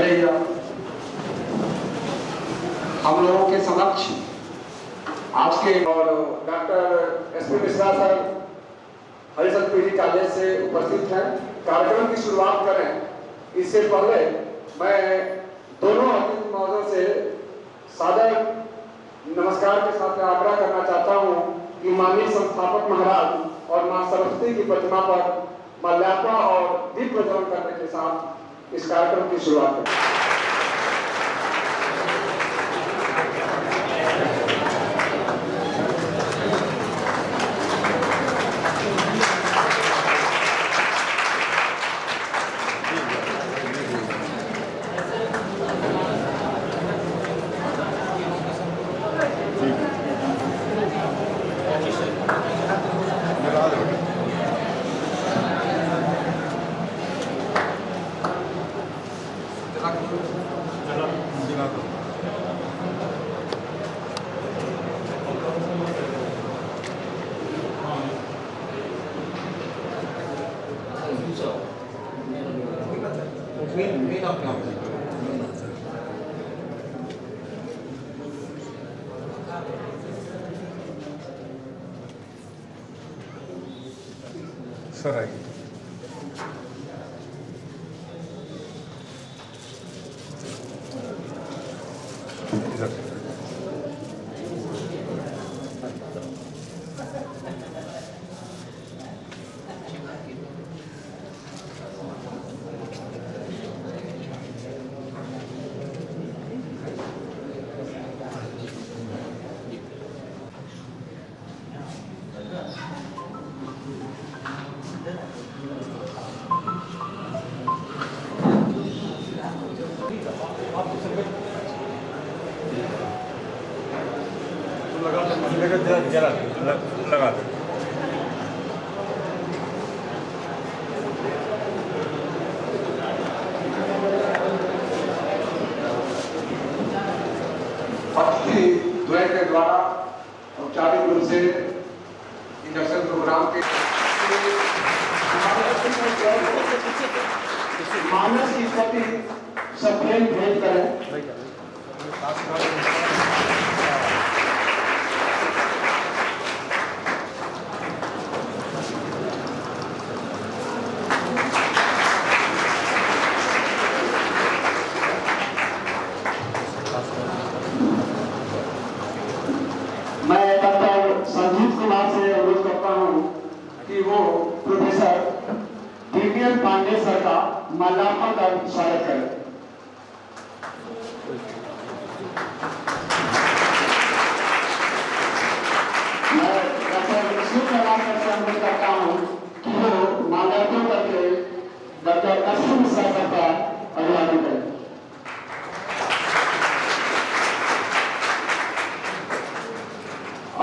महोदय हम लोगों के समक्ष आज के और doctor S P Mishra sir Harishankar PG college से उपस्थित हैं। कार्यक्रम की शुरुआत करें इससे पहले मैं दोनों अतिथि महोदयों से सादर नमस्कार के साथ आग्रह करना चाहता हूं कि माननीय संस्थापक महाराज और मां सरस्वती की प्रतिमा पर माल्यार्पण और दीप प्रज्वलन करने के साथ इस कार्यक्रम की शुरुआत करें। सर आइए। जरा लगा दो। अतिथि द्वय के द्वारा औपचारिक रूप से इंडक्शन प्रोग्राम के मानस की स्थिति सब भेज करें। मैं डॉक्टर संजीव कुमार से अनुरोध करता हूं कि वो प्रोफेसर बीपीएन पांडे सर का माल्यार्पण कर स्वागत करें। मैं डॉक्टर शिव कुमार से अनुरोध करता हूं कि वो माल्यार्पण करके doctor S P Mishra sir का अभिवादन करें।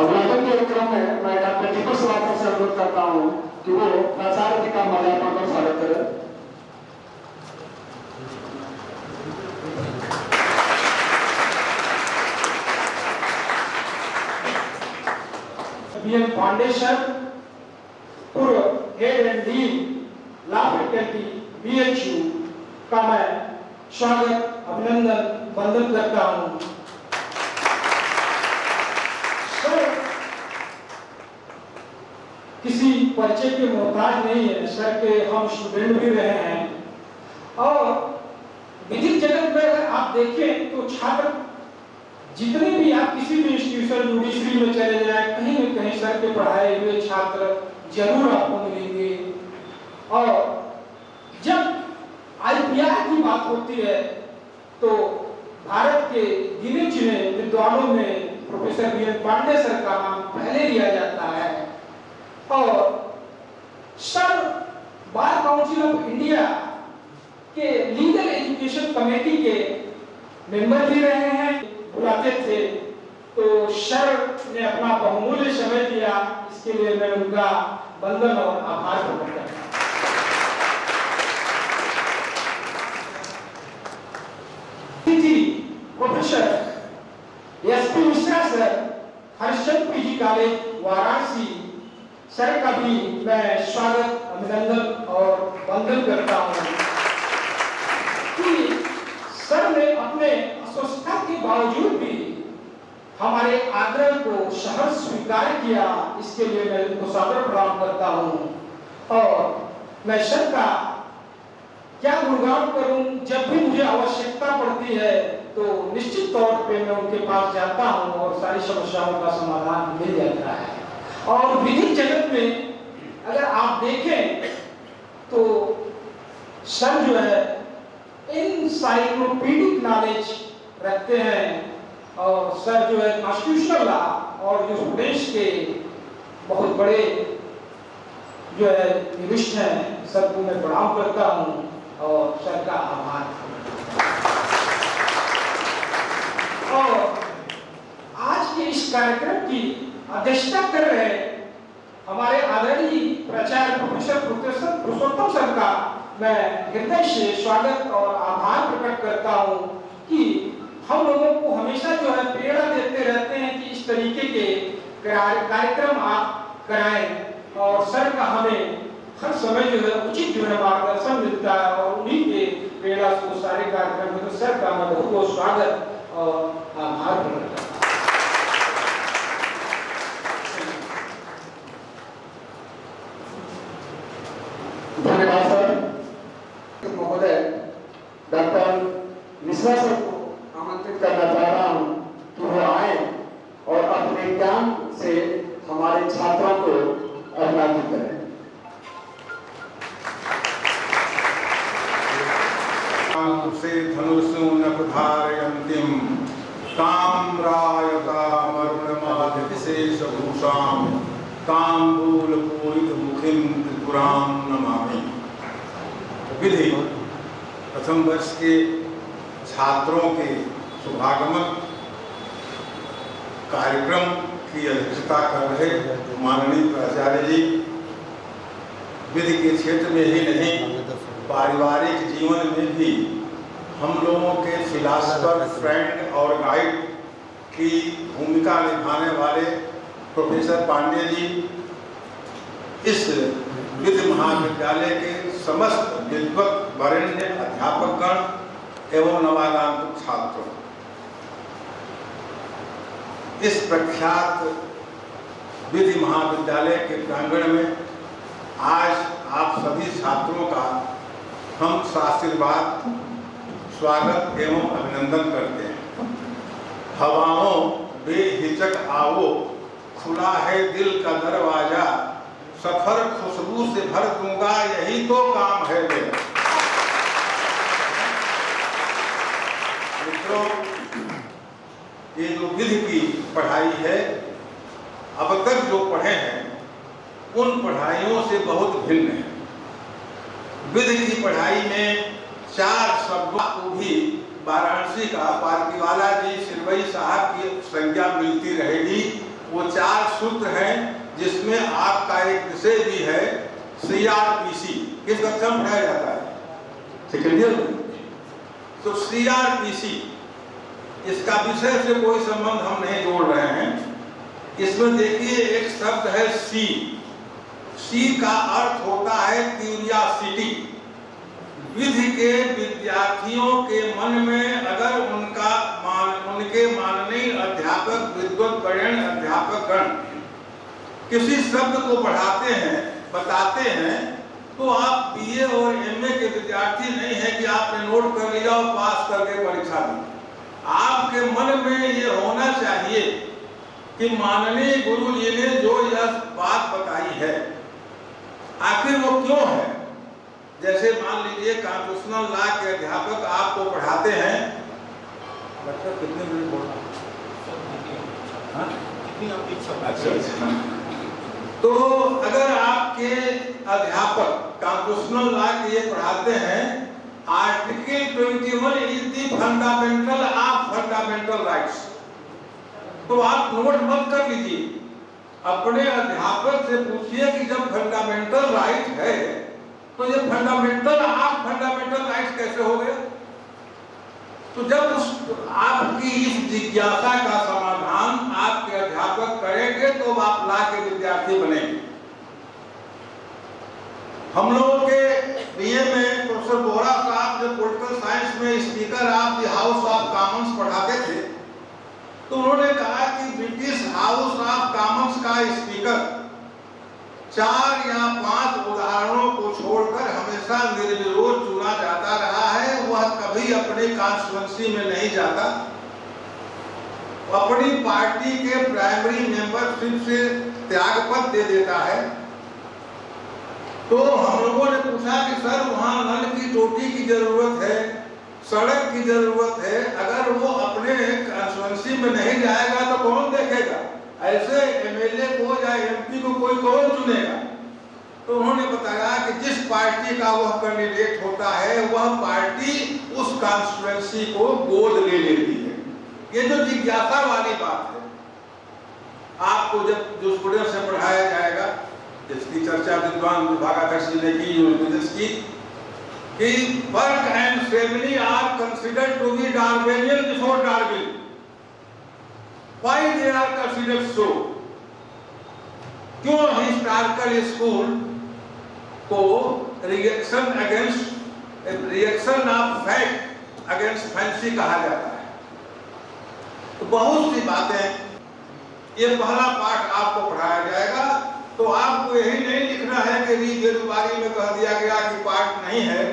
अभिवादन के क्रम में मैं डॉक्टर दीपक श्रीवास्तव से अनुरोध करता हूं कि वो प्राचार्य जी का माल्यार्पण कर स्वागत करें। बीएन फाउंडेशन पूर्व head and dean law faculty BHU का मैं स्वागत अभिनंदन वंदन करता हूं। किसी परिचय के मोहताज नहीं है। सर के हम स्टूडेंट भी रहे हैं और विधिक जगत में अगर आप देखें तो छात्र जितने भी आप किसी भी इंस्टीट्यूशन जुडिशरी में चले जाए कहीं न कहीं सर के पढ़ाए हुए छात्र जरूर आपको मिलेंगे। और जब आईपीआर की बात होती है तो भारत के गिने चुने विद्वानों में प्रोफेसर बीएन पांडे सर का नाम पहले लिया जाता है। और sir bar council of India के लीगल एजुकेशन कमेटी के मेंबर भी रहे हैं। बुलाते थे तो सर ने अपना बहुमूल्य समय दिया, इसके लिए मैं उनका वंदन और आभार प्रकट करता हूं। Professor S P Mishra sir Harishankar PG college Varanasi sir का भी मैं स्वागत अभिनंदन और वंदन करता हूं कि बावजूद भी हमारे आग्रह को सहर्ष स्वीकार किया, इसके लिए मैं उनको सादर प्रणाम करता हूँ। और मैं सर का क्या गुणगान करूं, जब भी मुझे आवश्यकता पड़ती है तो निश्चित तौर पे मैं उनके पास जाता हूं और सारी समस्याओं का समाधान मिल जाता है। और विधिक जगत में अगर आप देखें तो सर जो है एनसाइक्लोपीडिक नॉलेज रखते हैं, और सर जो है कॉन्स्टिट्यूशनल लॉ और जूरिस्प्रूडेंस के बहुत बड़े जो है निविष्ट हैं। सर को मैं प्रणाम करता हूँ और सर का आभार। और आज के इस कार्यक्रम की अध्यक्षता कर रहे हमारे आदरणीय प्राचार्य प्रोफेसर पुरुषोत्तम सर का मैं हृदय से स्वागत और आभार प्रकट करता हूँ कि हम लोगों को हमेशा जो है प्रेरणा देते रहते हैं कि इस तरीके के कार्यक्रम आप कराएं, और सर का हमें हर समय जो है उचित जो है मार्गदर्शन मिलता है, और उन्हीं के प्रेरणा से सारे कार्यक्रम में तो सर का मैं बहुत बहुत स्वागत और आभार प्रकट करता हूं। धन्यवाद सर। महोदय डॉक्टर मिश्रा सर को आमंत्रित करना चाह रहा हूं कि वो आए और अपने ज्ञान से हमारे छात्रों को अभिवादित करें। से धनुषो न प्रधारयन्तीं ताम्रायतामरुणमादिविशेषभूषां ताम्बूलपूरितमुखीं त्रिपुरां नमामि। विधि प्रथम वर्ष के छात्रों के शुभागमन कार्यक्रम की अध्यक्षता कर रहे माननीय प्राचार्य जी, विधि के क्षेत्र में ही नहीं पारिवारिक जीवन में भी हम लोगों के फिलॉसफर, फ्रेंड और गाइड की भूमिका निभाने वाले प्रोफेसर पांडे जी, इस विधि महाविद्यालय के समस्त विद्वत वरेण्य अध्यापकगण एवं नवागंतुक छात्रों, इस प्रख्यात विधि महाविद्यालय के प्रांगण में आज आप सभी छात्रों का हम साशीर्वाद, स्वागत एवं अभिनंदन करते हैं। हवाओं बेहिचक आओ, खुला है दिल का दरवाजा, सफर खुशबू से भर दूंगा, यही तो काम है मेरा। मित्रों, ये जो विधि की पढ़ाई है, अब तक जो पढ़े हैं उन पढ़ाइयों से बहुत भिन्न है। विधि की पढ़ाई में 4 शब्दों को भी वाराणसी का पारकीवाला जी सिरवई साहब की संज्ञा मिलती रहेगी। वो 4 सूत्र हैं, जिसमें आपका एक विषय भी है CRPC। किस कक्षा में पढ़ाया जाता है? सेकेंड ईयर में। तो CRPC, इसका विषय से कोई संबंध हम नहीं जोड़ रहे हैं। इसमें देखिए एक शब्द है सी। सी का अर्थ होता है क्यूरियोसिटी। विधि के विद्यार्थियों के मन में अगर उनके माननीय अध्यापक, विद्वत वरेण्य अध्यापकगण किसी शब्द को पढ़ाते हैं, बताते हैं, तो आप BA और MA के विद्यार्थी नहीं है कि आपने नोट कर लिया और पास करके परीक्षा दी। आपके मन में ये होना चाहिए कि माननीय गुरु जी ने जो यह बात बताई है, आखिर वो क्यों है। जैसे मान लीजिए कॉन्स्टिट्यूशनल लॉ के अध्यापक आपको पढ़ाते हैं, मतलब कितने मिनट बोलना, अच्छा। तो अगर आपके अध्यापक कॉन्स्टिट्यूशनल लॉ के ये पढ़ाते हैं, article 21 is the fundamental of fundamental rights, तो आप नोट मत कर लीजिए। अपने अध्यापक से पूछिए कि जब फंडामेंटल राइट है तो ये फंडामेंटल ऑफ फंडामेंटल राइट्स कैसे हो गए। तो जब आपकी इस जिज्ञासा का समाधान आपके अध्यापक करेंगे तो आप लॉ के विद्यार्थी बनेंगे। हम लोगों के BA में प्रोफेसर बोरा साहब जब पॉलिटिकल साइंस में speaker of the house of Commons पढ़ाते थे, 4 या 5 उदाहरणों को छोड़कर हमेशा निर्विरोध चुना जाता रहा है। वह कभी अपनी कॉन्स्टिट्यूएंसी में नहीं जाता, अपनी पार्टी के प्राइमरी मेंबरशिप से त्यागपत्र दे देता है। तो हम लोगों ने पूछा कि सर वहाँ नल की टोटी की जरूरत है, सड़क की जरूरत है, अगर वो अपने कॉन्स्टिट्यूएंसी में नहीं जाएगा तो कौन देखेगा? ऐसे एमएलए को या एमपी को कोई कौन चुनेगा? तो उन्होंने बताया कि जिस पार्टी का वह कैंडिडेट होता है वह पार्टी उस कॉन्स्टिट्यूएंसी को गोद ले लेती है। ये जो जिज्ञासा वाली बात है, आपको जब जो स्टूडेंट से पढ़ाया जाएगा, इसकी चर्चा विद्वान विभागाध्यक्ष जी ने की कि Burke and Savigny are considered to be Darwinian before Darwin. Why they are considered so? क्यों हिस्टोरिकल स्कूल को reaction of fact against fancy कहा जाता है? तो बहुत सी बातें, ये पहला पाठ आपको पढ़ाया जाएगा, तो आपको यही नहीं लिखना है कि बेरुबारी में कह दिया गया कि पाठ नहीं है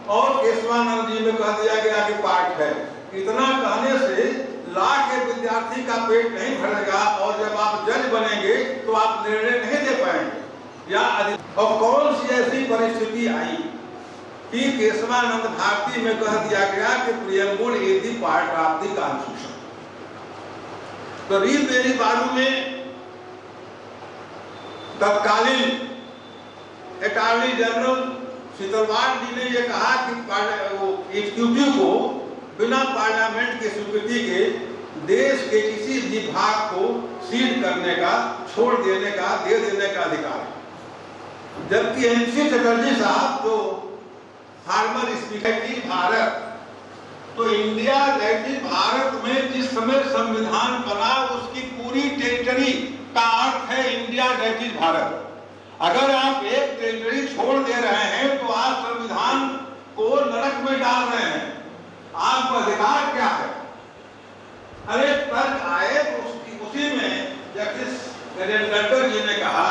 और केशवानंद जी में कह दिया गया कि पाठ है। इतना कहने से लॉ के विद्यार्थी का पेट नहीं भरेगा और जब आप जज बनेंगे तो आप निर्णय नहीं दे पाएंगे। या और कौन सी ऐसी परिस्थिति आई कि केशवानंद भारती में कह दिया गया कि preamble is the part of the constitution. तो बेरुबारी में तत्कालीन अटॉर्नी जनरल शीतलवाड़ जी ने यह कहा कि एग्जीक्यूटिव को बिना पार्लियामेंट की स्वीकृति के देश के किसी भी भाग को सीड करने का, छोड़ देने का, दे देने का अधिकार है। जबकि एनसी चटर्जी साहब जो फार्मर स्पीकर की भारत, तो इंडिया जैसे भारत में जिस समय संविधान बना उसकी पूरी टेरिटरी का अर्थ है इंडिया दैट इज भारत। अगर आप एक टेरिटरी छोड़ दे रहे हैं तो आप संविधान को नरक में डाल रहे हैं। आपका अधिकार क्या है? अरे तर्क आए तो उसी में जस्टिस गणेशकर जी ने कहा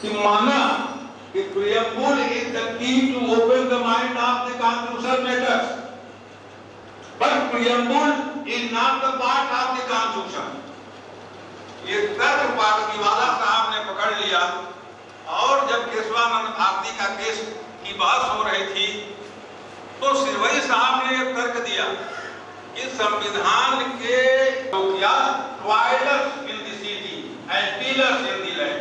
कि माना कि preamble is the key to open the mind of the constitution makers, but preamble is not the part of the constitution. ये तर्क पाटलीवाला साहब ने पकड़ लिया और जब केशवानंद भारती का केस की बात हो रही थी तो सिरवई साहब ने एक तर्क दिया कि संविधान के toilers in the city and tillers in the land,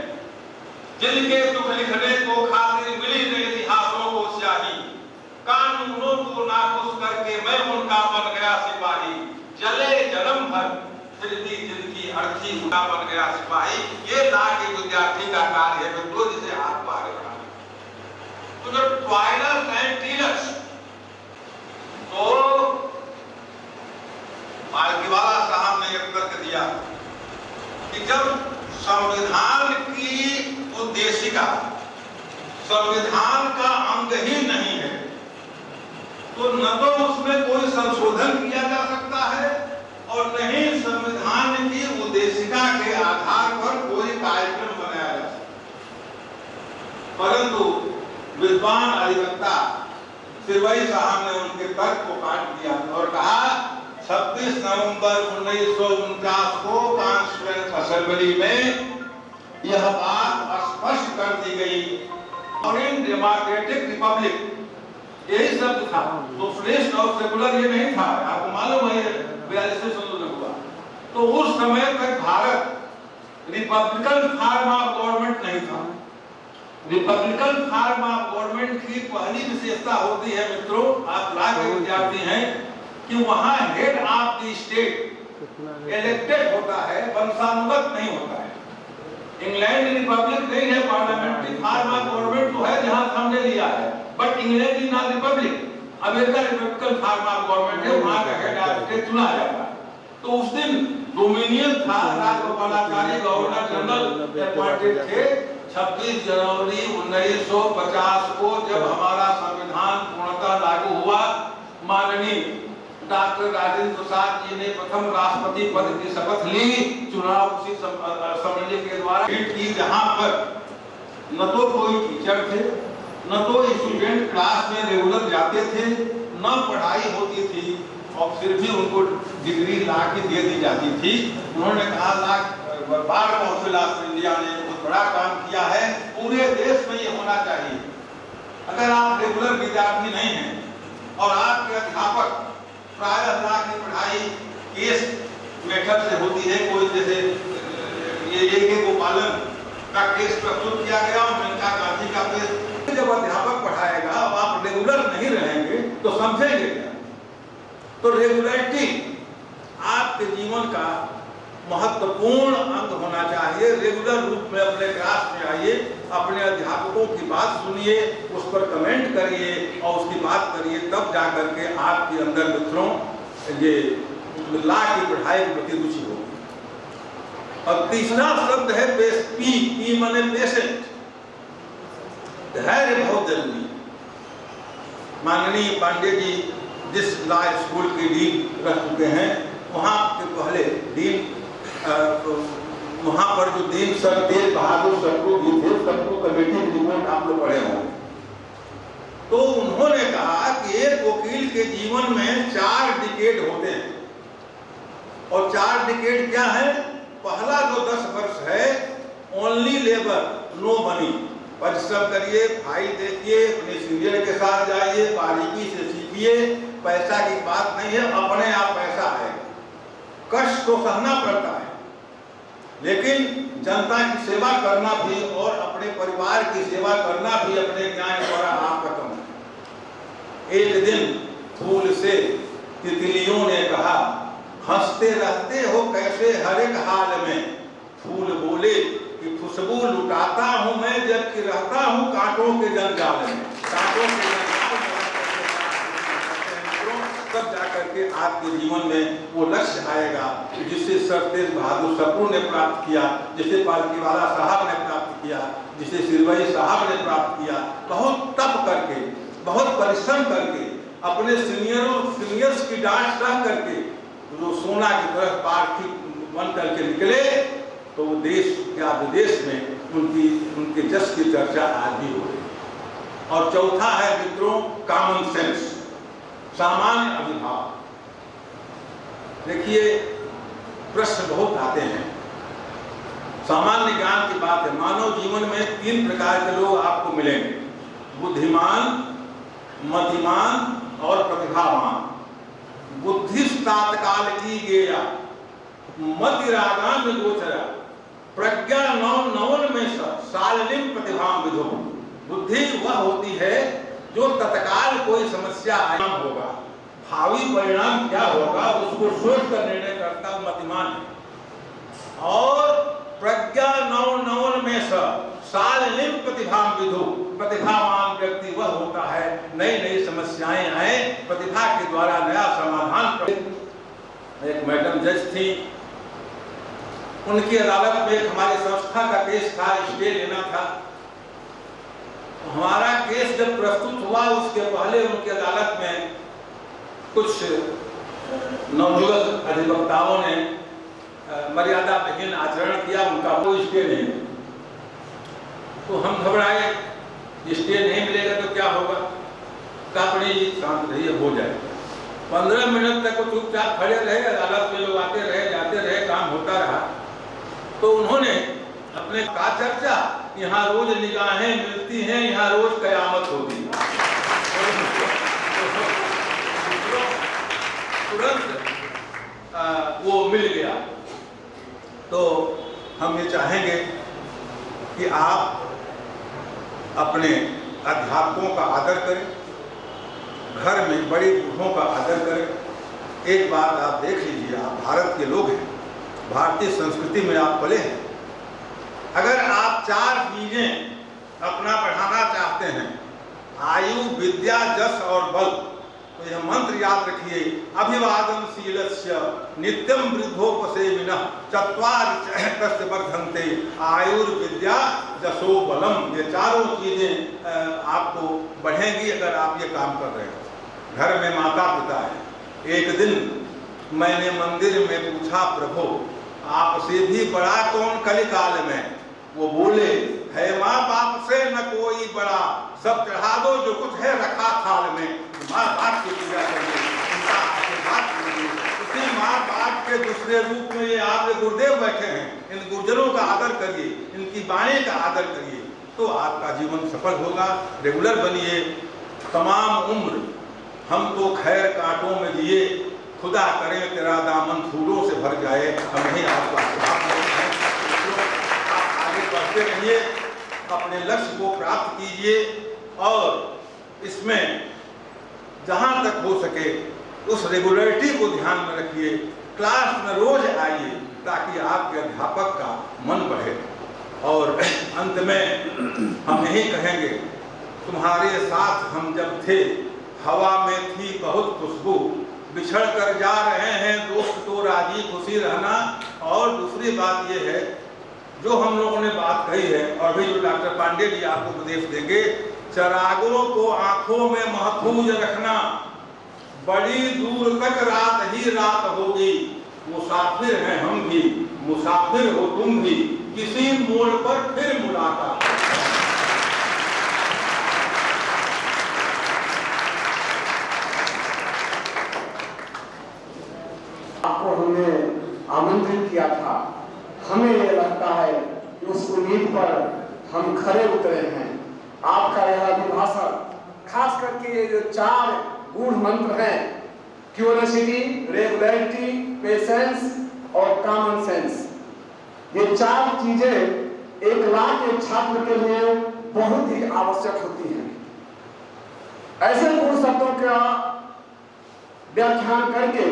जिनके दुख लिखने को खातिर मिली न इतिहासों को स्याही, कानूनों को नाखुश करके मैं उनका बन गया सिपाही, जले जन्म भर फिर भी जिनकी अर्थी उनका बन गया सिपाही। ये लॉ के विद्यार्थी का कार्य है मित्रों, जिसे आप आगे बढ़ाएं। तो जो ट्वाइलर्स एंड टीलर्स, तो पाटलीवाला साहब ने एक तर्क दिया कि जब संविधान की उद्देशिका संविधान का अंग ही नहीं है तो न तो उसमें कोई संशोधन किया जा सकता है और न ही संविधान की उद्देशिका के आधार पर कोई कार्यक्रम बनाया जा सकता। परंतु विद्वान अधिवक्ता सिरवई साहब ने उनके तर्क को काट दिया और कहा 26 नवंबर 1949 को कॉन्स्टिट्यूएंट असेंबली में यह बात स्पष्ट कर दी गई और इन डेमोक्रेटिक रिपब्लिक यही शब्द था, सोशलिस्ट और सेकुलर ये नहीं था। आपको मालूम है 42 में संशोधन हुआ तो उस समय तक Bharat Republican form of government नहीं था। रिपब्लिकन फॉर्म ऑफ गवर्नमेंट की पहली विशेषता होती है मित्रों, आप लॉ के विद्यार्थी हैं, कि वहां head of the state elected होता है, वंशानुगत नहीं होता है। इंग्लैंड रिपब्लिक नहीं है, पार्लियामेंट्री फॉर्म ऑफ गवर्नमेंट तो है जहां हमने लिया है, but England is not Republic. America Republican form of government है, वहां का हेड ऑफ स्टेट चुना जाता है। तो उस दिन डोमिनियन था, राजगोपालाचारी गवर्नर जनरल अपॉइंटेड थे। 26 जनवरी 1950 को जब हमारा संविधान पूर्णतः लागू हुआ, माननीय डॉक्टर राजेंद्र प्रसाद जी ने प्रथम राष्ट्रपति पद की शपथ ली। चुनाव उसी असेंबली के द्वारा की, जहां पर न तो कोई टीचर थे, न तो स्टूडेंट क्लास में रेगुलर जाते थे, न पढ़ाई होती थी, और फिर भी उनको डिग्री ला के दे दी जाती थी। उन्होंने कहा बार काउंसिल ऑफ इंडिया ने बहुत बड़ा काम किया है, पूरे देश में ये होना चाहिए। अगर आप रेगुलर विद्यार्थी नहीं हैं और आपके अध्यापक प्रायः की पढ़ाई केस मेथड से होती है, कोई जैसे ये गोपालन का केस प्रस्तुत किया गया और मेनका गांधी का केस, जब अध्यापक पढ़ाएगा और आप रेगुलर नहीं रहेंगे तो समझेंगे क्या? तो रेगुलरिटी आपके जीवन का महत्वपूर्ण अंग होना चाहिए। रेगुलर रूप में अपने क्लास में आइए, अपने अध्यापकों की बात सुनिए, उस पर कमेंट करिए और उसकी बात करिए, तब जाकर के आपके अंदर मित्रों ये ला की पढ़ाई के प्रति रुचि होगी। और तीसरा शब्द है पी माने पेशेंट। धैर्य बहुत जरूरी। माननीय पांडे जी जिस लॉ स्कूल के डीन रह चुके हैं, वहाँ के पहले डीन वहाँ पर जो डीन सर तेज बहादुर सप्रू जी थे, सप्रू कमेटी की रिपोर्ट आप लोग पढ़े होंगे। तो उन्होंने कहा कि एक वकील के जीवन में 4 डिकेड होते हैं, और 4 डिकेड क्या है? पहला जो 10 वर्ष है ओनली लेबर नो मनी, परिश्रम करिए, फाइल देखिए, अपने सीनियर के साथ जाइए, बारीकी से सीखिए, पैसा की बात नहीं है, अपने आप पैसा आएगा। कष्ट तो सहना पड़ता है, लेकिन जनता की सेवा करना भी और अपने परिवार की सेवा करना भी अपने ज्ञान द्वारा आपका काम है। एक दिन फूल से तितलियों ने कहा, हंसते रहते हो कैसे हर एक हाल में? फूल बोले कि खुशबू लुटाता हूं मैं, जबकि रहता हूं कांटों के जंजाल में। कांटों के जंजाल में तब जाकर के आपके जीवन में वो लक्ष्य आएगा जिसे सर तेज बहादुर सप्रू ने प्राप्त किया, जिसे पालकीवाला साहब ने प्राप्त किया, जिसे सिरवई साहब ने प्राप्त किया। बहुत तप करके, बहुत परिश्रम करके, अपने सीनियर्स की डांट सह करके जो सोना की तरह पार्थी बन करके निकले, तो वो देश या विदेश में उनके जस की चर्चा आज भी हो रही है। और चौथा है मित्रों कॉमन सेंस, सामान्य अभिभाव। देखिए प्रश्न बहुत आते हैं, सामान्य ज्ञान की बात है। मानव जीवन में 3 प्रकार के लोग आपको मिलेंगे, बुद्धिमान, मतिमान और प्रतिभावान। बुद्धि तात्काल की गेया, मतिरागाम गोचरा, प्रज्ञा नवन में सालिम प्रतिभा विधो। बुद्धि वह होती है जो तत्काल कोई समस्या आयाम होगा, भावी परिणाम क्या होगा उसको सोच कर निर्णय करता है, मतिमान है। और प्रज्ञा नवन में सालिम प्रतिभा विधो, प्रतिभावान व्यक्ति वह होता है नई नई समस्याएं आए, प्रतिभा के द्वारा नया समाधान। एक मैडम जज थी, उनकी अदालत में एक हमारी संस्था का केस था, स्टे लेना था। हमारा केस जब प्रस्तुत हुआ उसके पहले उनकी अदालत में कुछ नवयुवक अधिवक्ताओं ने मर्यादा विहीन आचरण किया, उनका कोई स्टे नहीं। तो हम घबराए, स्टे नहीं मिलेगा तो क्या होगा? अपनी शांत रहिए, हो जाए। 15 मिनट तक वो चुपचाप खड़े रहे, अदालत में लोग आते रहे जाते रहे, काम होता रहा। तो उन्होंने अपने का चर्चा, यहाँ रोज निगाहें मिलती हैं, यहाँ रोज कयामत होगी। तुरंत वो मिल गया। तो हम ये चाहेंगे कि आप अपने अध्यापकों का आदर करें, घर में बड़े बूढ़ों का आदर करें। एक बात आप देख लीजिए, आप भारत के लोग हैं, भारतीय संस्कृति में आप पले हैं। अगर आप 4 चीजें अपना बढ़ाना चाहते हैं, आयु, विद्या, जस और बल, तो यह मंत्र याद रखिए, अभिवादनशीलस्य नित्यम वृद्धोपसेविनः चत्वार वर्धन्ते आयुर्विद्या जसो बलम। ये 4 चीजें आपको बढ़ेंगी अगर आप ये काम कर रहे हैं। घर में माता पिता है। एक दिन मैंने मंदिर में पूछा, प्रभु आपसे भी बड़ा कौन कलिकाल में? वो बोले है माँ बाप से न कोई बड़ा, सब चढ़ा दो जो कुछ है रखा थाल में, माँ बाप की पूजा करिए, उनका आशीर्वाद कीजिए। उसी माँ बाप के दूसरे रूप में ये आपके गुरुदेव बैठे हैं, इन गुरुजनों का आदर करिए, इनकी वाणी का आदर करिए, तो आपका जीवन सफल होगा। रेगुलर बनिए। तमाम उम्र हम तो खैर कांटों में जिए, खुदा करे तेरा दामन फूलों से भर जाए, हम नहीं आपका आशीर्वाद देते हैं। आप आगे बढ़ते रहिए, अपने लक्ष्य को प्राप्त कीजिए और इसमें जहाँ तक हो सके उस रेगुलरिटी को ध्यान में रखिए। क्लास में रोज आइए ताकि आपके अध्यापक का मन बढ़े। और अंत में हम यही कहेंगे, तुम्हारे साथ हम जब थे हवा में थी बहुत खुशबू, बिछड़ कर जा रहे हैं दोस्त तो राजी खुशी रहना। और दूसरी बात यह है जो हम लोगों ने बात कही है और भी जो डॉक्टर पांडे जी आपको उपदेश देंगे, चरागों को आंखों में महफूज रखना, बड़ी दूर तक रात ही रात होगी, मुसाफिर हैं हम भी, मुसाफिर हो तुम भी, किसी मोड़ पर फिर मुलाकात। आपको हमने आमंत्रित किया था, हमें ये लगता है कि उस उम्मीद पर हम खरे उतरे हैं। आपका यह अभिभाषण, खास करके ये जो 4 गूढ़ मंत्र हैं, क्यूरियोसिटी, रेगुलरिटी, पेशेंस और कॉमन सेंस, ये 4 चीजें एक लाख एक छात्र के लिए बहुत ही आवश्यक होती हैं। ऐसे गूढ़ शब्दों का व्याख्यान करके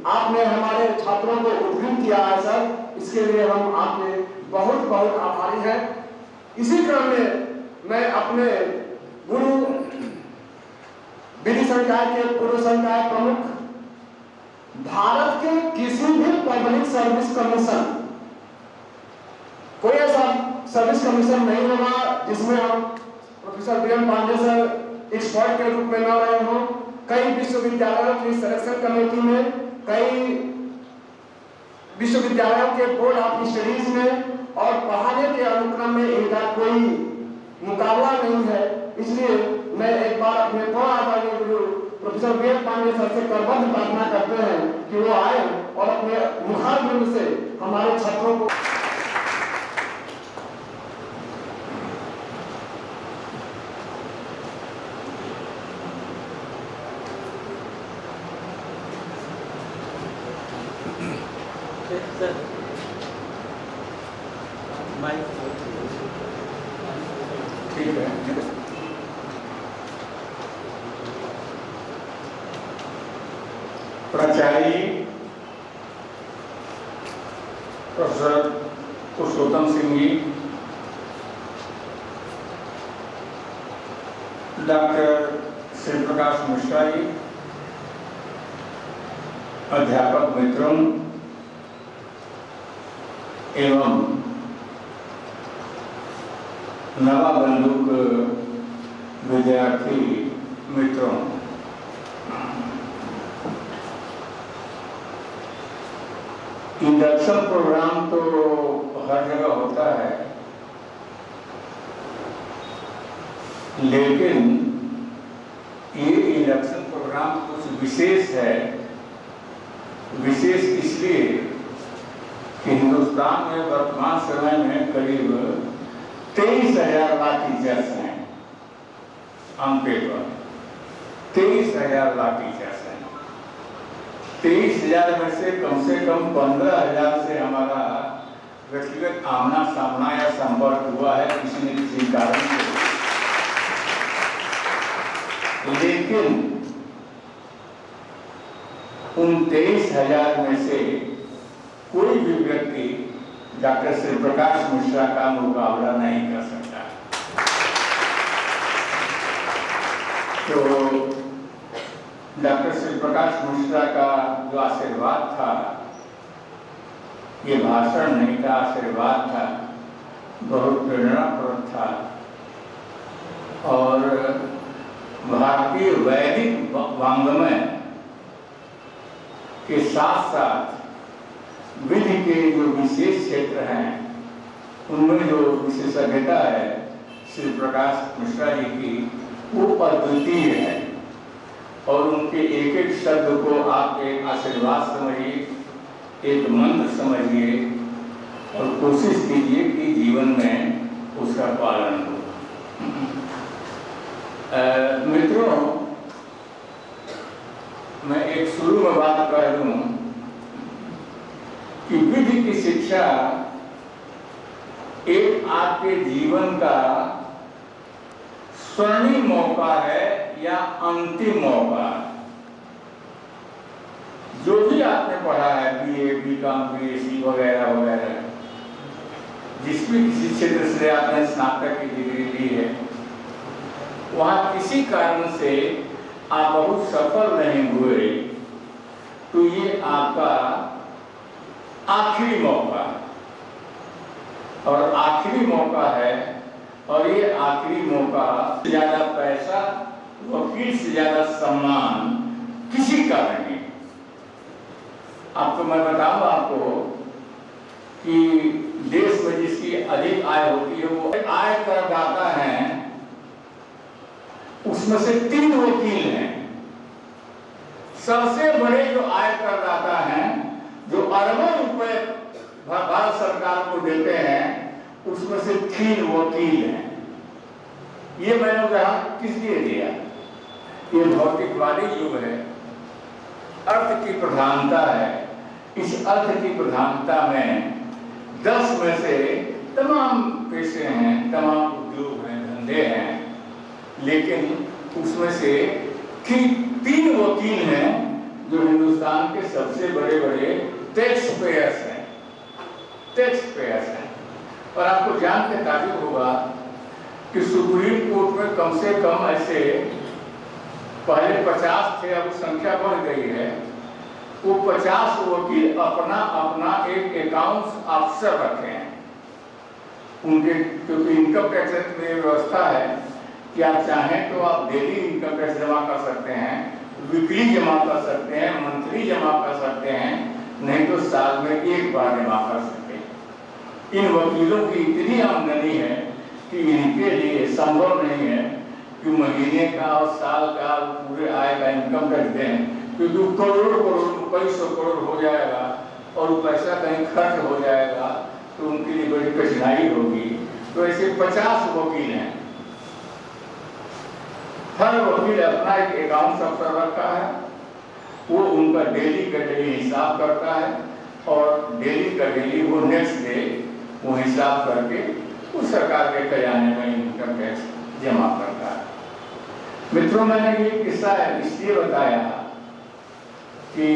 आपने हमारे छात्रों को उद्बुद्ध किया है सर, इसके लिए हम आपके बहुत बहुत आभारी हैं। इसी क्रम में मैं अपने गुरु विधि संकाय के पूर्व संकाय प्रमुख, भारत के किसी भी पब्लिक सर्विस कमीशन, कोई ऐसा सर्विस कमीशन नहीं होगा जिसमें हम professor BM Pandey sir expert के रूप में न रहे हों। कई विश्वविद्यालयों की सिलेक्शन कमेटी में, कई विश्वविद्यालयों के बोर्ड ऑफ स्टडीज में और पढ़ाने के अनुक्रम में इनका कोई मुकाबला नहीं है। इसलिए मैं एक बार अपने आदरणीय गुरु प्रोफेसर बीएम पांडे सर से करबद्ध प्रार्थना करते हैं कि वो आए और अपने मुखार बिंदु से हमारे छात्रों को ठीक है। प्राचार्य प्रोफेसर पुरुषोत्तम सिंह जी, डॉक्टर श्री प्रकाश मिश्रा जी, अध्यापक मित्रों एवं नवा बंदूक विद्यार्थी मित्रों, इंडक्शन प्रोग्राम तो हर जगह होता है, लेकिन ये इंडक्शन प्रोग्राम कुछ विशेष है। विशेष इसलिए कि हिंदुस्तान में वर्तमान समय में करीब 23,000 लाख टीचर्स हैं ऑन पेपर। 23,000 लाख टीचर्स हैं। 23,000 में से कम 15,000 से हमारा व्यक्तिगत आमना सामना या संपर्क हुआ है किसी न किसी कारण से। लेकिन उन 23,000 में से कोई भी व्यक्ति डॉक्टर श्री प्रकाश मिश्रा का मुकाबला नहीं कर सकता। तो डॉक्टर श्री प्रकाश मिश्रा का जो आशीर्वाद था, ये भाषण नहीं था, आशीर्वाद था, बहुत प्रेरणाप्रद था। और भारतीय वैदिक वाङ्मय के साथ साथ विधि के जो विशेष क्षेत्र हैं उनमें जो विशेषज्ञता है श्री प्रकाश मिश्रा जी की वो अद्वितीय है और उनके एक एक शब्द को आप एक आशीर्वाद समझिए, एक मंत्र समझिए और कोशिश कीजिए कि जीवन में उसका पालन हो। मित्रों, मैं एक शुरू में बात कर दूं कि विधि की शिक्षा एक आपके जीवन का स्वर्णिम मौका है या अंतिम मौका। जो भी आपने पढ़ा है बीए, बीकॉम, बीएससी वगैरह वगैरह, जिस भी किसी क्षेत्र से आपने स्नातक की डिग्री ली है, वहां किसी कारण से आप बहुत सफल नहीं हुए तो ये आपका आखिरी मौका है और आखिरी मौका है। और ये आखिरी मौका ज्यादा पैसा, वकील से ज्यादा सम्मान किसी का नहीं। आपको मैं बताऊं आपको कि देश में जिसकी अधिक आय होती है वो आय करदाता है, उसमें से 3 वकील हैं। सबसे बड़े जो आय करदाता हैं, जो अरबों रुपए भारत सरकार को देते हैं, उसमें से 3 वकील हैं। ये मैंने उदाहरण किस लिए दिया? ये भौतिकवादी युग है, अर्थ की प्रधानता है। इस अर्थ की प्रधानता में 10 में से तमाम पेशे हैं, तमाम उद्योग हैं, धंधे हैं, लेकिन उसमें से 3 वकील हैं जो हिंदुस्तान के सबसे बड़े बड़े टैक्स पेयर्स हैं। और आपको जान के ताज्जुब होगा कि सुप्रीम कोर्ट में कम से कम ऐसे पहले 50 थे, अब संख्या बढ़ गई है। वो 50 वकील अपना अपना एक अकाउंट्स अफसर रखे हैं उनके, क्योंकि इनकम टैक्स में व्यवस्था है कि आप चाहें तो आप डेली इनकम टैक्स जमा कर सकते हैं, वीकली जमा कर सकते हैं, मंथली जमा कर सकते हैं, नहीं तो साल में एक बार जमा कर सकते हैं। इन वकीलों की इतनी आमदनी है कि इनके लिए संभव नहीं है कि महीने का और साल का पूरे आय का इनकम टैक्स दें, क्योंकि करोड़ कई सौ करोड़ हो जाएगा और पैसा कहीं खर्च हो जाएगा तो उनके लिए बड़ी कठिनाई होगी। तो ऐसे 50 वकील हैं। हर वकील अपना एक अकाउंट अफसर रखा है, वो उनका डेली का डेली हिसाब करता है और डेली का डेली वो नेक्स्ट डे वो हिसाब करके उस सरकार के खजाने में इनकम टैक्स जमा करता है। मित्रों, मैंने ये किस्सा इसलिए बताया कि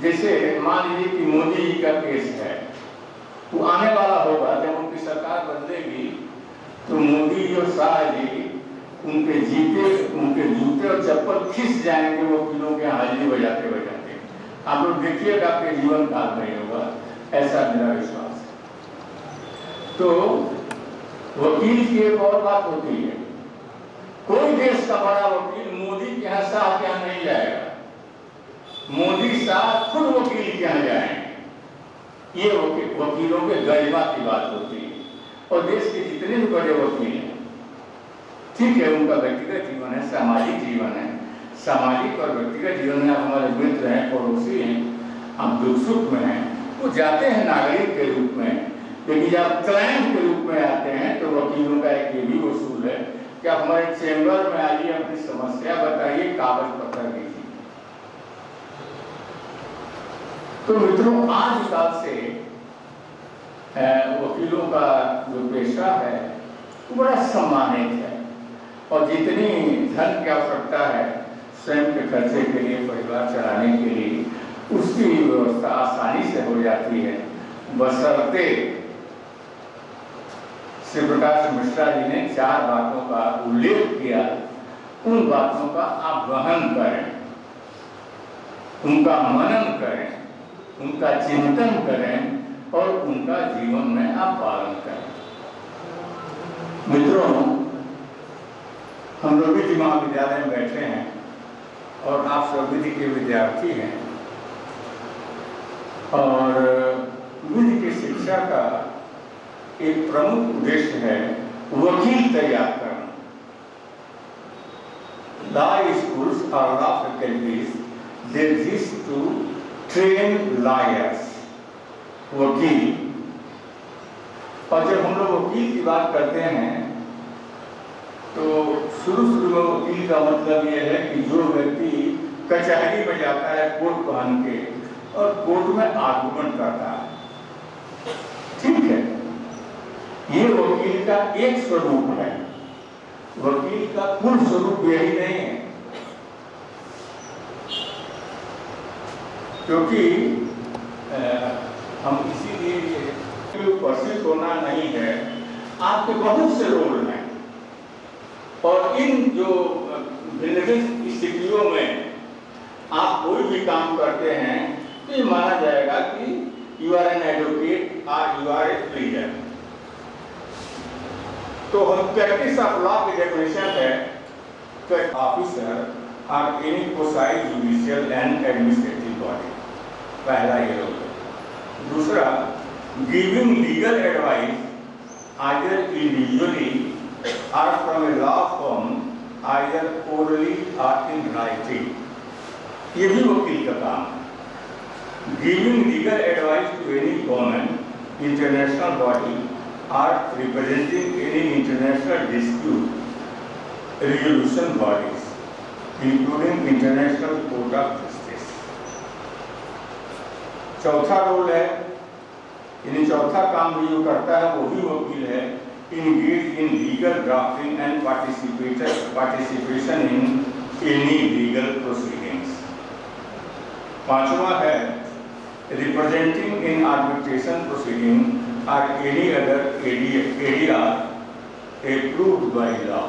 जैसे मान लीजिए कि मोदी जी का केस है, वो आने वाला होगा, जब उनकी सरकार बदलेगी तो मोदी और शाह जी उनके जूते और चप्पल खिस जाएंगे वकीलों के हाजिरी बजाते बजाते। आप लोग देखिएगा, आपके जीवन काल में होगा, ऐसा मेरा विश्वास है। तो वकील की एक और बात होती है, कोई देश का बड़ा वकील मोदी के यहाँ, शाह के यहाँ नहीं जाएगा। मोदी शाह खुद वकील के यहाँ जाएंगे। ये वकीलों के गरिमा की बात होती है। और देश के जितने भी बड़े वकील हैं, ठीक है, उनका व्यक्तिगत जीवन है, सामाजिक जीवन है। सामाजिक और व्यक्तिगत जीवन में आप हमारे मित्र हैं, पड़ोसी हैं, आप दुख सुख में हैं, वो जाते हैं नागरिक के रूप में। लेकिन जब क्लाइंट के रूप में आते हैं तो वकीलों का एक ये भी उसूल है कि आप हमारे चेंबर में आइए, अपनी समस्या बताइए, कागज पत्र दीजिए। तो मित्रों, आजकल से वकीलों का जो पेशा है वो बड़ा सम्मानित है और जितनी धन की आवश्यकता है स्वयं के खर्चे के लिए, परिवार चलाने के लिए, उसकी व्यवस्था आसानी से हो जाती है, बशर्ते श्री प्रकाश मिश्रा जी ने 4 बातों का उल्लेख किया। उन बातों का आप गहन करें, उनका मनन करें, उनका चिंतन करें और उनका जीवन में आप पालन करें। मित्रों, हम लोग विधि महाविद्यालय में बैठे हैं और आप सब विधि के विद्यार्थी हैं और विधि की शिक्षा का एक प्रमुख उद्देश्य है वकील तैयार करना। लॉ स्कूल्स और law faculties they exist to train lawyers, वकील। और जब हम लोग वकील की बात करते हैं तो शुरू में वकील का मतलब यह है कि जो व्यक्ति कचहरी में जाता है कोट पहन के और कोर्ट में आर्गुमेंट करता है, ठीक है, ये वकील का एक स्वरूप है। वकील का पूर्ण स्वरूप यही नहीं है, क्योंकि हम इसीलिए उपस्थित होना नहीं है। आपके बहुत से रोल हैं और इन जो भिन्न स्थितियों में आप कोई भी काम करते हैं तो ये माना जाएगा कि यू आर एन एडवोकेट और यू आर ए प्लीडर। तो हम प्रैक्टिस ऑफ लॉ की डेफिनेशन है कि ऑफिसर और any proceed judicial and administrative body, पहला ये रोल है। दूसरा, giving legal advice either individually or from a law firm either orally or in writing, ये भी वकील का काम है। Giving legal advice to any government, international body or representing any international dispute resolution bodies, including International Court of Justice। चौथा role है, यानी चौथा काम भी जो करता है वो भी वकील है, engage in legal drafting and participation in any legal proceedings। पांचवा है representing in arbitration proceeding or any other area approved by law।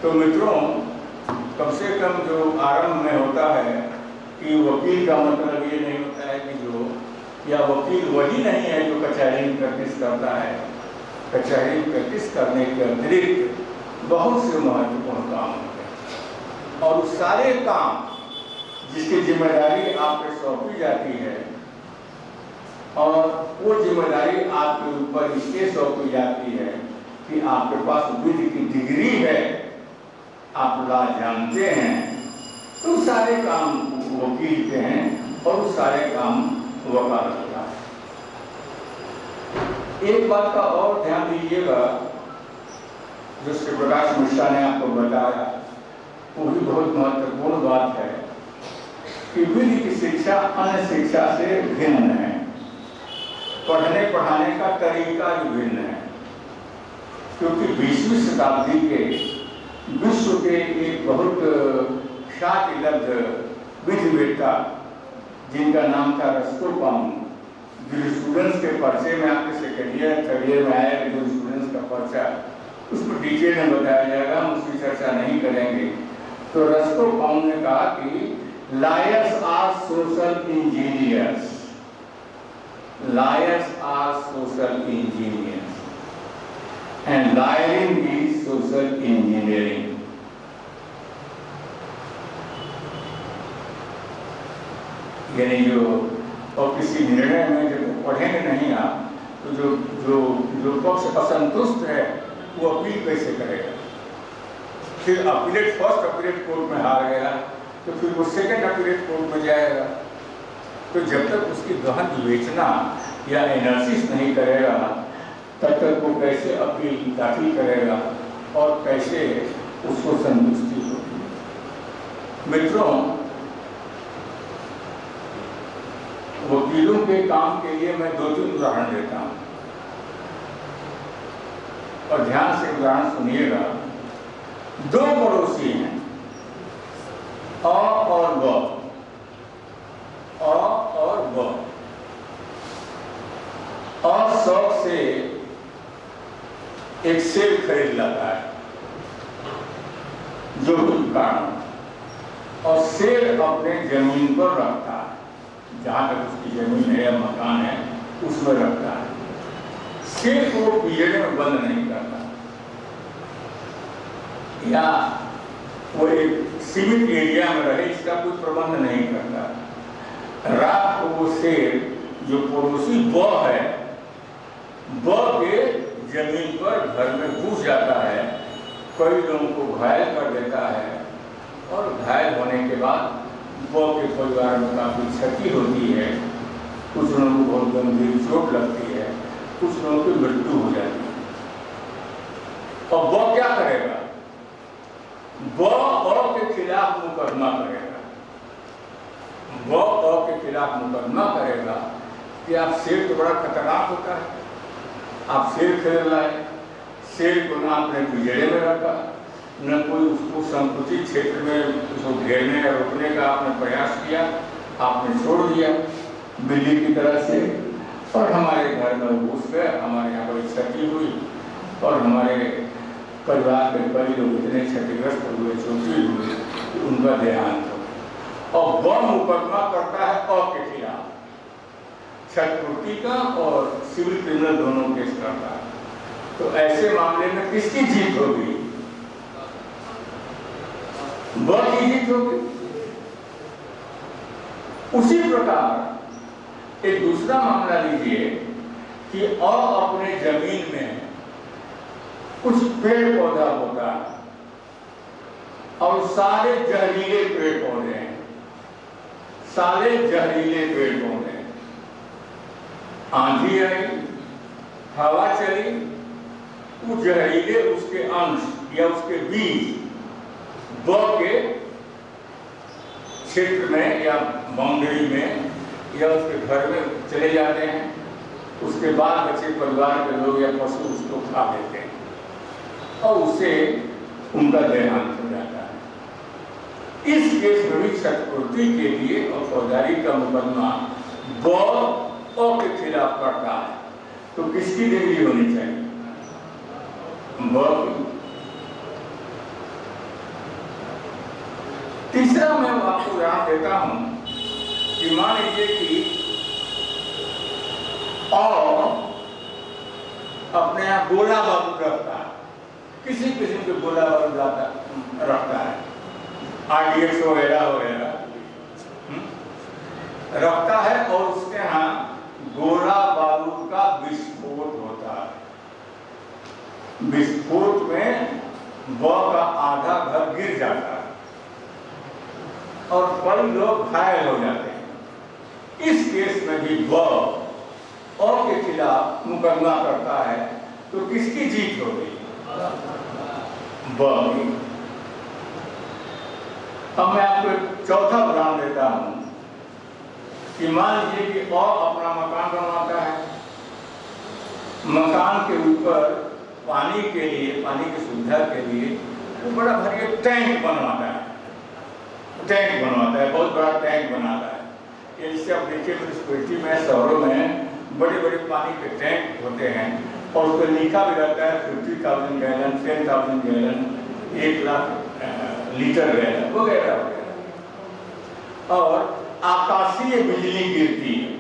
तो मित्रों, कम से कम जो आरंभ में होता है कि वकील का मतलब ये नहीं होता है कि जो या वकील वही नहीं है जो कचहरी में प्रैक्टिस करता है। कचहरी प्रैक्टिस करने के अतिरिक्त बहुत से महत्वपूर्ण काम होते हैं और उस सारे काम जिसकी जिम्मेदारी आप पे सौंपी जाती है और वो जिम्मेदारी आपके ऊपर इसलिए सौंपी जाती है कि आपके पास विधि की डिग्री है, आप लॉ जानते हैं, तो सारे काम वकील के हैं और उस सारे काम वकालत का है। एक बात का और ध्यान दीजिएगा, जो श्री प्रकाश मिश्रा ने आपको बताया, वो भी बहुत महत्वपूर्ण बात है कि विधि की शिक्षा अन्य शिक्षा से भिन्न है। पढ़ने पढ़ाने का तरीका भी भिन्न है, क्योंकि 20वीं शताब्दी के विश्व के एक बहुत ख्याति लब्ध विधिवेत्ता जिनका नाम था रस्को पाउंड, स्टूडेंट्स के पर्चे में आपके सेकेंड ईयर थर्ड ईयर में आया जो स्टूडेंट्स का पर्चा, उसको डिटेल में बताया जाएगा, हम उसकी चर्चा नहीं करेंगे। तो रस्को पाउंड ने कहा कि lawyers are social engineers, lawyers are social engineers and lawyering is social engineering. यानी जो और किसी निर्णय में जब पढ़ेंगे नहीं आप तो जो पक्ष असंतुष्ट है वो अपील कैसे करेगा, फिर अपीलेट फर्स्ट अपीलेट कोर्ट में हार गया तो फिर वो सेकंड अपीलेट कोर्ट में जाएगा। तो जब तक उसकी गहन विवेचना या एनालिसिस नहीं करेगा तब तक वो कैसे अपील दाखिल करेगा और कैसे उसको संतुष्टि होगी। मित्रों, वकीलों के काम के लिए मैं 2-3 उदाहरण देता हूं और ध्यान से उदाहरण सुनिएगा। 2 पड़ोसी हैं, अ और ब, अ और ब। अ शौक से एक सेब खरीद लाता है जो भी कारण, और सेब अपने जमीन पर रखता है, जहाँ तक उसकी जमीन है या मकान है उसमें रखता है। सेब को पिंजरे में बंद नहीं करता या वो एक सीमित एरिया में रहे इसका कोई प्रबंध नहीं करता। रात को वो सेब जो पड़ोसी ब है, ब के जमीन पर घर में घुस जाता है, कई लोगों को घायल कर देता है और घायल होने के बाद बॉ के परिवार में काफ़ी क्षति होती है। कुछ लोगों को बहुत गंभीर चोट लगती है, कुछ लोगों की मृत्यु हो जाती है। और बॉ क्या करेगा? बॉ के खिलाफ मुकदमा करेगा। बॉ के खिलाफ मुकदमा करेगा कि आप शेर तो बड़ा खतरनाक होता है, आप शेर खेल रहे हैं, शेर को ना आपने पिंजरे में रखा, न कोई उसको संकुचित क्षेत्र में उसको घेरने या रोकने का आपने प्रयास किया, आपने छोड़ दिया बिल्ली की तरह से, और हमारे घर में घुस गए, हमारे यहाँ बड़ी क्षति हुई और हमारे परिवार के कई लोग इतने क्षतिग्रस्त हुए, चोटिल हुए कि उनका देहांत हो। और वह मुकदमा करता है के खिलाफ, क्षतिपूर्ति का और सिविल क्रिमिनल दोनों केस करता है। तो ऐसे मामले में किसकी जीत होगी? वह की जीत होगी। उसी प्रकार एक दूसरा मामला लीजिए कि अपने जमीन में कुछ पेड़ पौधा होता है और सारे जहरीले पेड़ पौधे हैं, सारे जहरीले पेड़ पौधे। आंधी आई, हवा चली, वो जहरीले उसके अंश या उसके बीज बॉ के क्षेत्र में या बाउंड्री में या उसके घर में चले जाते हैं। उसके बाद बच्चे परिवार के लोग या पशु उसको खा देते हैं और उससे उनका देहांत हो जाता है। इस केस में भी क्षतिपूर्ति के लिए और फौजदारी का मुकदमा बॉ के खिलाफ करता है। तो किसकी डिग्री होनी चाहिए? बॉ की। तीसरा मैं आपको उदाहरण देता हूं कि मान लीजिए कि अपने यहाँ गोला बारूद रखता है, किसी किस्म के गोला बारूद रखता है, RDX वगैरह वगैरह रखता है और उसके यहाँ गोला बारूद का विस्फोट होता है। विस्फोट में बॉ का आधा घर गिर जाता है और कई लोग घायल हो जाते हैं। इस केस में भी बॉ के खिलाफ मुकदमा करता है। तो किसकी जीत हो गई? बॉ की। अब मैं आपको एक चौथा उदाहरण देता हूं कि मान लीजिए कि अपना मकान बनवाता है, मकान के ऊपर पानी के लिए, पानी की सुविधा के लिए वो बड़ा भारी टैंक बनवाता है, बहुत बड़ा टैंक बनाता है। इससे आप देखिए म्यूनिसिपैलिटी में, शहरों में बड़े बड़े पानी के टैंक होते हैं और उस पर लिखा भी रहता है 50,000 gallon, 10,000 gallon, 1 lakh litre gallon वगैरह वगैरह। और आकाशीय बिजली गिरती है,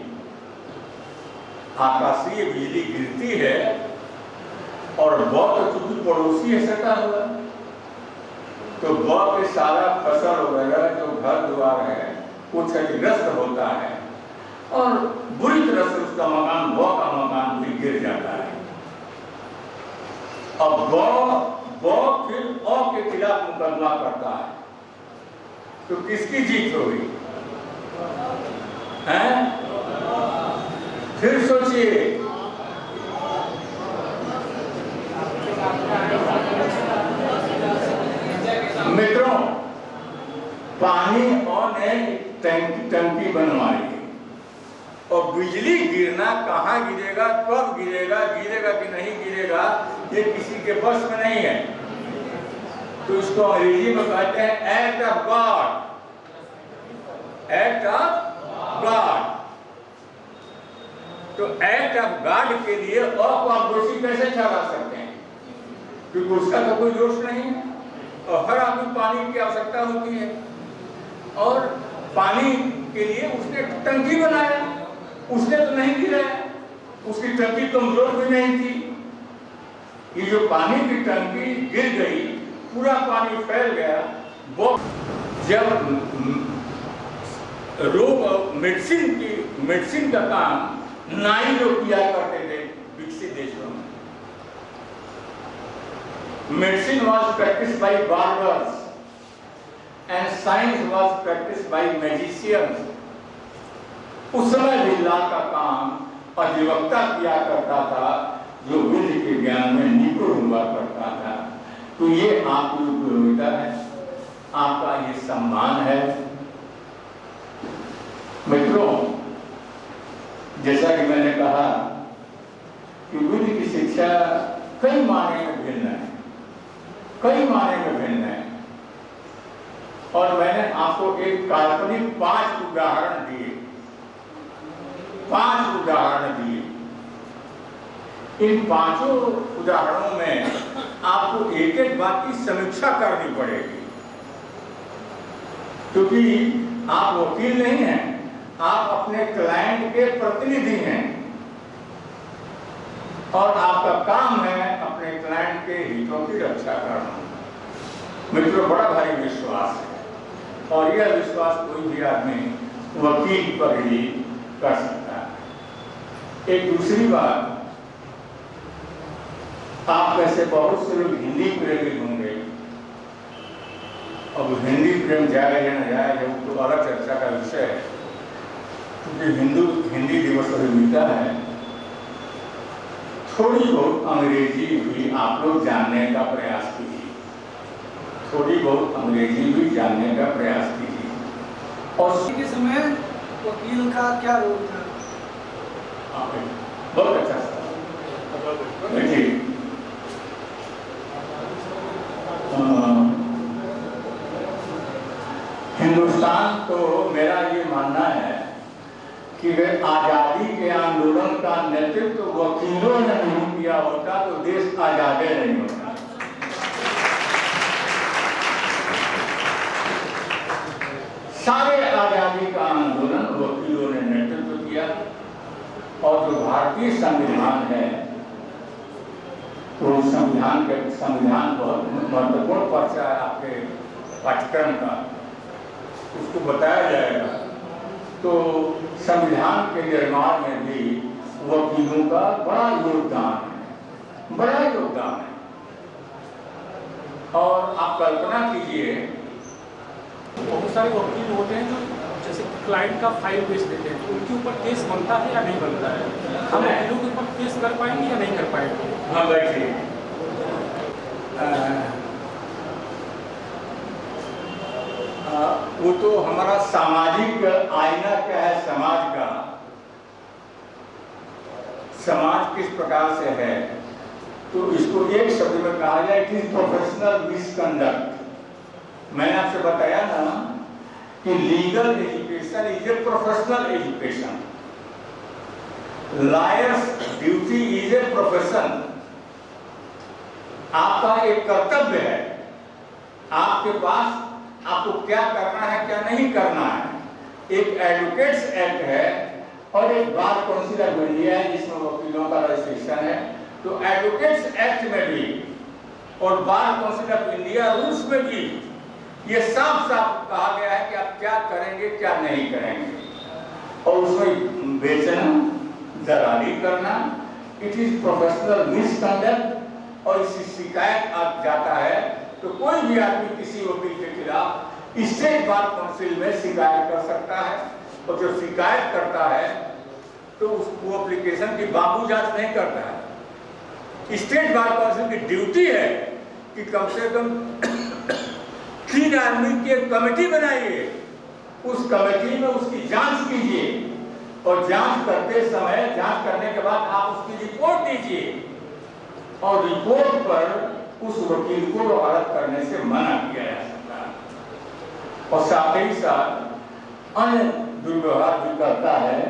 आकाशीय बिजली गिरती है और बॉ तो चूंकि पड़ोसी है सटा हुआ, तो बॉ के सारा फसल वगैरह जो घर द्वार है वो क्षतिग्रस्त होता है और बुरी तरह से उसका मकान, बॉ का मकान भी गिर जाता है। अब बॉ फिर के खिलाफ मुकदमा करता है। तो किसकी जीत होगी? हैं? फिर सोचिए, मित्रों, पानी ने टंकी बनवाई और बिजली गिरना कहाँ गिरेगा, कब गिरेगा, गिरेगा कि नहीं गिरेगा, ये किसी के बस में नहीं है। तो इसको अंग्रेजी में कहते हैं act of God, act of God. तो एक्ट ऑफ गॉड के लिए को आप दोषी कैसे ठहरा सकते हैं? क्योंकि उसका तो कोई दोष नहीं है और हर आदमी पानी की आवश्यकता होती है और पानी के लिए उसने टंकी बनाया, उसने तो नहीं गिराया, उसकी टंकी कमजोर भी नहीं थी। ये जो पानी की टंकी गिर गई, पूरा पानी फैल गया। वो जब रोग मेडिसिन का काम नाई लोग किया करते थे विकसित देशों में, medicine was practiced by barbers and science was practiced by magicians. उस समय भी लाल का काम अधिवक्ता किया करता था, जो विधि के ज्ञान में निपुण हुआ करता था। तो ये आपकी उपयोगिता है, आपका ये सम्मान है। मित्रों, जैसा कि मैंने कहा कि विधि की शिक्षा कई मायने में भिन्न है, कई मायने में भिन्न है। और मैंने आपको एक काल्पनिक 5 उदाहरण दिए, 5 उदाहरण दिए। इन 5 उदाहरणों में आपको एक एक बात की समीक्षा करनी पड़ेगी, क्योंकि आप वकील नहीं हैं, आप अपने क्लाइंट के प्रतिनिधि हैं और आपका काम है अपने क्लाइंट के हितों की रक्षा करना। मित्रों, बड़ा भारी विश्वास है और यह विश्वास कोई भी आदमी वकील पर ही कर सकता है। एक दूसरी बात, आप में से बहुत से लोग हिंदी प्रेमी होंगे। अब हिंदी प्रेम जाए या न जाए, जब तो अलग चर्चा का विषय है, क्योंकि हिंदी दिवस अभी बीता है। थोड़ी बहुत अंग्रेजी भी आप लोग जानने का प्रयास कीजिए, थोड़ी बहुत अंग्रेजी भी जानने का प्रयास कीजिए। और के समय वकील का क्या रोल था? बहुत अच्छा सवाल। देखिए, हिंदुस्तान तो मेरा ये मानना है कि वे आजादी के आंदोलन का नेतृत्व वकीलों ने नहीं किया होता तो देश आजाद नहीं होता। सारे आजादी का आंदोलन वकीलों ने नेतृत्व किया। और जो भारतीय संविधान है, वो संविधान बहुत महत्वपूर्ण पर्चा है आपके पाठ्यक्रम का, उसको बताया जाएगा। तो संविधान के निर्माण में भी वकीलों का बड़ा योगदान है, बड़ा योगदान है। और आप कल्पना कीजिए, बहुत सारे वकील होते हैं जो जैसे क्लाइंट का फाइल बेच देते हैं, तो उनके ऊपर केस बनता है या नहीं बनता है? हम वकीलों के ऊपर केस कर पाएंगे या नहीं कर पाएंगे? हाँ बैठिए। वो तो हमारा सामाजिक आईना क्या है समाज का, समाज किस प्रकार से है, तो इसको एक शब्द में कहा जाए कि प्रोफेशनल मिसकंडक्ट। मैंने आपसे बताया ना कि legal education is a professional education, lawyers duty is a profession. आपका एक कर्तव्य है, आपके पास आपको क्या करना है क्या नहीं करना है। एक एडवोकेट्स एक्ट है और एक बार काउंसिल ऑफ इंडिया है जिसमें वकीलों का रजिस्ट्रेशन है। तो एडवोकेट्स एक्ट में भी और bar council of India rules में भी ये साफ साफ कहा गया है कि आप क्या करेंगे क्या नहीं करेंगे। और उसमें बेचना, दलाली करना, इट इज प्रोफेशनल मिसकंडक्ट। और इसकी शिकायत आप जाता है तो कोई भी आदमी किसी वकील के खिलाफ स्टेट बार काउंसिल में शिकायत कर सकता है। और जब शिकायत करता है तो वो एप्लीकेशन की बाबू जांच नहीं करता है। स्टेट बार काउंसिल की ड्यूटी है कि कम से कम 3 आदमी की एक कमेटी बनाइए, उस कमेटी में उसकी जांच कीजिए और जांच करते समय, जांच करने के बाद आप उसकी रिपोर्ट दीजिए और रिपोर्ट पर उस वकील को वकालत करने से मना किया जा सकता है। और साथ ही साथ अन्य दुर्व्यवहार भी करता है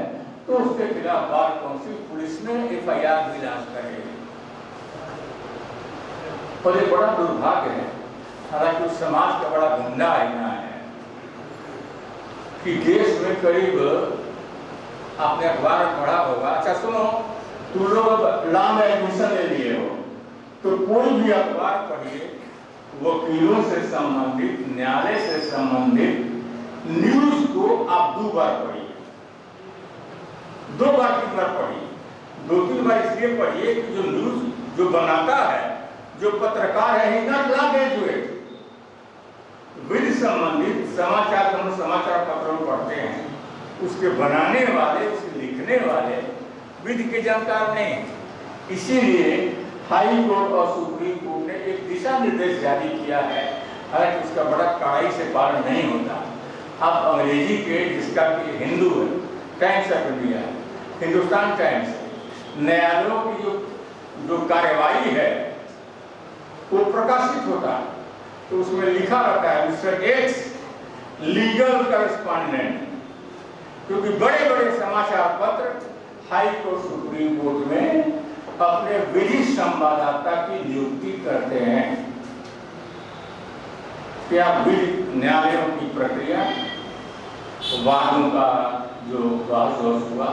तो उसके खिलाफ बार काउंसिल पुलिस में FIR भी दर्ज करेगी। और ये बड़ा दुर्भाग्य है, हालांकि उस समाज का बड़ा गंदा आईना है कि देश में करीब, आपने अखबार में पढ़ा होगा, अच्छा सुनो, तुम लोग लॉ में एडमिशन ले लिए हो तो कोई भी अखबार पढ़िए, वकीलों से संबंधित, न्यायालय से संबंधित न्यूज को आप 2 बार पढ़िए, 2 बार 3 बार पढ़िए। 2-3 बार इसलिए पढ़िए कि जो न्यूज जो बनाता है जो पत्रकार है ही नॉट लॉ ग्रेजुएट, विधि संबंधित समाचार हम समाचार पत्रों में पढ़ते हैं, उसके बनाने वाले, उसके लिखने वाले विधि के जानकार नहीं। इसीलिए हाई कोर्ट और सुप्रीम कोर्ट ने एक दिशा निर्देश जारी किया है, हालांकि उसका बड़ा कड़ाई से पालन नहीं होता। अब अंग्रेजी के, जिसका कि हिंदू है, times of India, Hindustan times, न्यायालयों की जो कार्यवाही है वो प्रकाशित होता है, तो उसमें लिखा रहता है मिस्टर एक्स लीगल करस्पॉन्डेंट, क्योंकि बड़े बड़े समाचार पत्र हाई कोर्ट सुप्रीम कोर्ट में अपने विधि संवाददाता की नियुक्ति करते हैं। क्या विधि न्यायालयों की प्रक्रिया, वादों का जो बहस हुआ,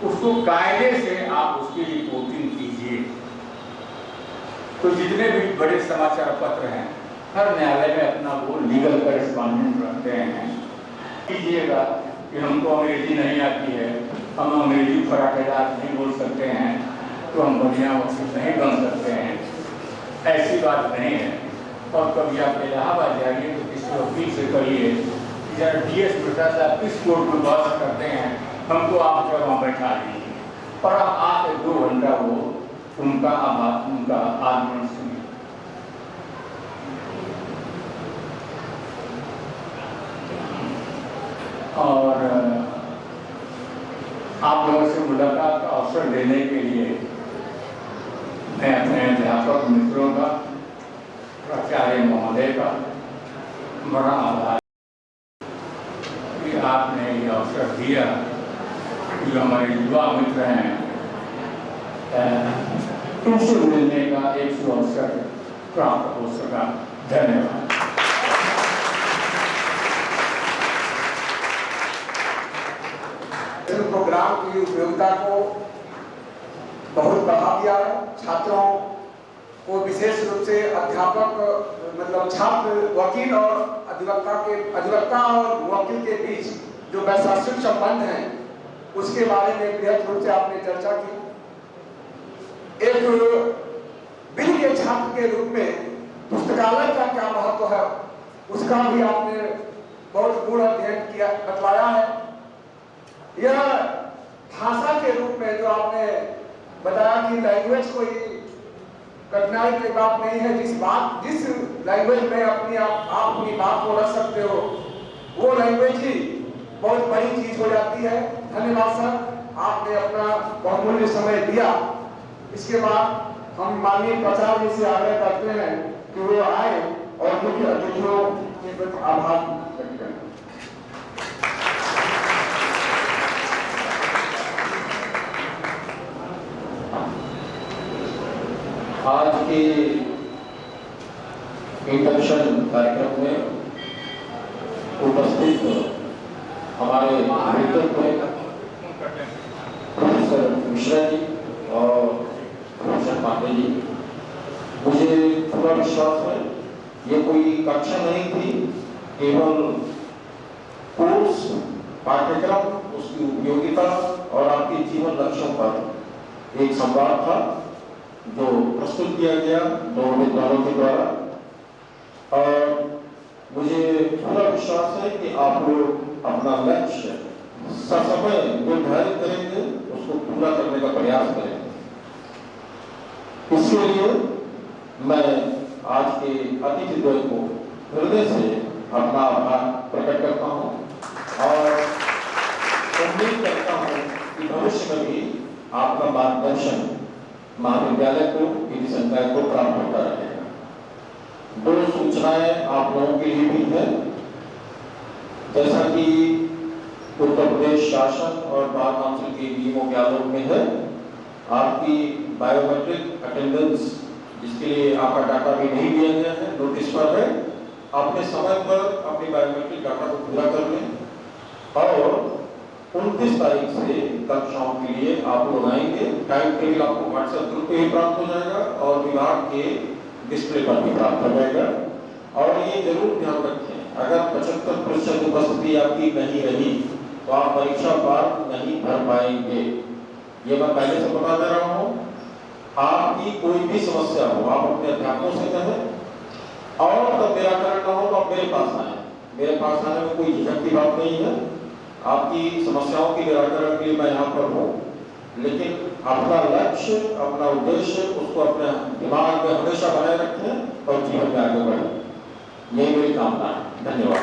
उसको कायदे से आप उसकी रिपोर्टिंग कीजिए। तो जितने भी बड़े समाचार पत्र हैं, हर न्यायालय में अपना वो लीगल करस्पॉन्डेंट रखते हैं। कीजिएगा कि हमको अंग्रेजी नहीं आती है, हम अंग्रेजी फराटेदार नहीं बोल सकते हैं, तो हम बढ़िया वकील नहीं बन सकते हैं, ऐसी बात नहीं है। और कभी आप इलाहाबाद जाइए तो किसी वकील से कहिए जरा DS मिश्रा साहब किस कोर्ट में बहस करते हैं, हमको आप जब वहाँ बैठा दीजिए, और आप आके 2 घंटा वो उनका आगमन सुनिए। और आप लोगों से मुलाकात का अवसर देने के लिए मैं अपने अध्यापक मित्रों का, प्राचार्य महोदय का बड़ा आभार कि आपने ये अवसर दिया कि हमारे युवा मित्र हैं उनसे मिलने का एक अवसर प्राप्त हो सका। धन्यवाद। प्रोग्राम की उपयोगिता को बहुत बढ़ा दिया है। छात्रों को विशेष रूप से अध्यापक मतलब छात्र, वकील और अधिवक्ता और वकील के बीच जो वैशासिक संबंध हैं उसके बारे में बृहद रूप से आपने चर्चा की। एक विधि के छात्र के रूप में पुस्तकालय का क्या महत्व है उसका भी आपने बहुत गूढ़ अध्ययन किया, बतलाया है। यह भाषा के रूप में जो आपने बताया कि लैंग्वेज कोई कठिनाई की बात नहीं है, जिस लैंग्वेज में आप अपनी बात को रख सकते हो वो लैंग्वेज ही बहुत बड़ी चीज हो जाती है। धन्यवाद सर, आपने अपना बहुमूल्य समय दिया। इसके बाद हम माननीय प्राचार्य जी से आग्रह करते हैं कि वो आए और मुख्य अतिथियों के प्रति आभार व्यक्त करें। आज के इंडक्शन कार्यक्रम में उपस्थित हमारे नेतृत्व में प्रोफेसर मिश्रा जी और प्रोफेसर पांडे जी, मुझे पूरा विश्वास है ये कोई कक्षा नहीं थी, केवल कोर्स, पाठ्यक्रम, उसकी उपयोगिता और आपके जीवन लक्ष्यों पर एक संवाद था जो प्रस्तुत किया गया दोनों विद्वानों के द्वारा। और मुझे पूरा विश्वास है कि आप लोग अपना लक्ष्य ससमय निर्धारित करेंगे, उसको पूरा करने का प्रयास करेंगे। इसके लिए मैं आज के अतिथिद्वय को हृदय से अपना आभार प्रकट करता हूँ और उम्मीद करता हूँ कि भविष्य में भी आपका मार्गदर्शन महाविद्यालय को, विधि संकाय को प्राप्त होता रहेगा। 2 सूचनाएं आप लोगों के लिए भी है। जैसा कि उत्तर प्रदेश शासन और बार काउंसिल के नियमों के आलोक में है, आपकी बायोमेट्रिक अटेंडेंस, जिसके लिए आपका डाटा भी नहीं दिया गया है, नोटिस पर है। अपने समय पर अपनी बायोमेट्रिक डाटा को पूरा कर लें और 29 तारीख से कक्षाओं के लिए आप लोग आएंगे। टाइम टेबल आपको व्हाट्सएप ग्रुप पे ही प्राप्त हो जाएगा और विभाग के डिस्प्ले पर भी प्राप्त हो जाएगा। और ये जरूर ध्यान रखें, अगर 75% उपस्थिति आपकी नहीं रही तो आप परीक्षा फॉर्म नहीं भर पाएंगे। ये मैं पहले से बता दे रहा हूँ। आपकी कोई भी समस्या हो आप अपने अध्यापकों से कहें और तब निराकरण न हो तो आप मेरे पास आए। मेरे पास आने में कोई झिझक की बात नहीं है। आपकी समस्याओं के निराकरण के लिए मैं यहाँ पर हूँ, लेकिन अपना लक्ष्य अपना उद्देश्य उसको अपने दिमाग में हमेशा बनाए रखें और जीवन में आगे बढ़ें। यही मेरी कामना है। धन्यवाद।